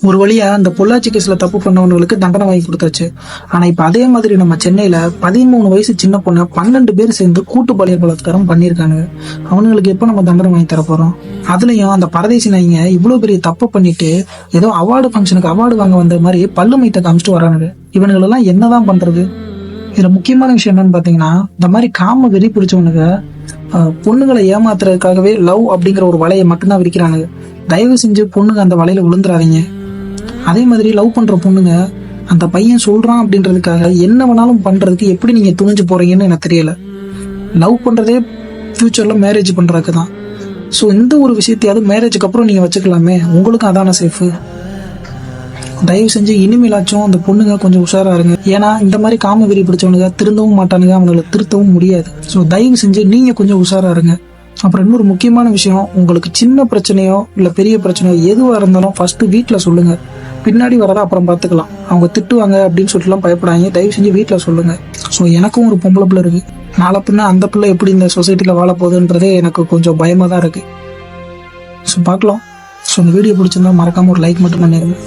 ஒரு வழியா அந்த பொள்ளாச்சி கேஸ்ல தப்பு பண்ணவங்களுக்கு தண்டனை வாங்கி கொடுத்தாச்சு. ஆனா இப்ப அதே மாதிரி நம்ம சென்னையில 13 வயசு சின்ன பொண்ணை 12 பேர் சேர்ந்து கூட்டு பாலியல் பலாத்காரம் பண்ணியிருக்காங்க. அவனுங்களுக்கு எப்ப நம்ம தண்டனை வாங்கி தர போறோம்? அதுலயும் அந்த பரதேசி நாய்ங்க இவ்வளவு பெரிய தப்பு பண்ணிட்டு ஏதோ அவார்டு ஃபங்க்ஷனுக்கு அவார்டு வாங்க வந்த மாதிரி பல்லு மைத்த காமிச்சிட்டு வரானுங்க. இவனுங்களெல்லாம் என்னதான் பண்றது? இதுல முக்கியமான விஷயம் என்னன்னு பாத்தீங்கன்னா, இந்த மாதிரி காம வெறி பிடிச்சவனுங்க பொண்ணுங்களை ஏமாத்துறதுக்காகவே லவ் அப்படிங்கிற ஒரு வலையை மட்டும்தான் விரிக்கிறானுங்க. தயவு செஞ்சு பொண்ணுங்க அந்த வலையில விழுந்துறாதீங்க. அதே மாதிரி லவ் பண்ற பொண்ணுங்க அந்த பையன் சொல்றான் அப்படின்றதுக்காக என்ன வேணாலும் பண்றதுக்கு எப்படி நீங்க துணிஞ்சு போறீங்கன்னு எனக்கு தெரியல. லவ் பண்றதே ஃபியூச்சர்ல மேரேஜ் பண்றதுக்கு தான். ஸோ இந்த ஒரு விஷயத்தையாவது மேரேஜுக்கு அப்புறம் நீங்க வச்சுக்கலாமே, உங்களுக்கும் அதான சேஃபு. தயவு செஞ்சு இனிமேலாச்சும் அந்த பொண்ணுங்க கொஞ்சம் உஷாரா இருங்க. ஏன்னா இந்த மாதிரி காம வெறி பிடிச்சவனுங்க திருந்தவும் மாட்டானுங்க, அவங்களை திருத்தவும் முடியாது. ஸோ தயவு செஞ்சு நீங்க கொஞ்சம் உஷாரா இருங்க. அப்புறம் இன்னொரு முக்கியமான விஷயம், உங்களுக்கு சின்ன பிரச்சனையோ இல்ல பெரிய பிரச்சனையோ எதுவா இருந்தாலும் ஃபர்ஸ்ட் வீட்டுல சொல்லுங்க. பின்னாடி வரதா அப்புறம் பார்த்துக்கலாம். அவங்க திட்டுவாங்க அப்படின்னு சொல்லிட்டுலாம் பயப்படாங்க. தயவு செஞ்சு வீட்டில் சொல்லுங்க. ஸோ எனக்கும் ஒரு பொம்பளை பிள்ளை இருக்கு. நாளை பின்ன அந்த பிள்ளை எப்படி இந்த சொசைட்டியில் வாழ போகுதுன்றதே எனக்கு கொஞ்சம் பயமாக தான் இருக்கு. ஸோ பார்க்கலாம். ஸோ இந்த வீடியோ பிடிச்சிருந்தா மறக்காம ஒரு லைக் மட்டும் பண்ணிடுங்க.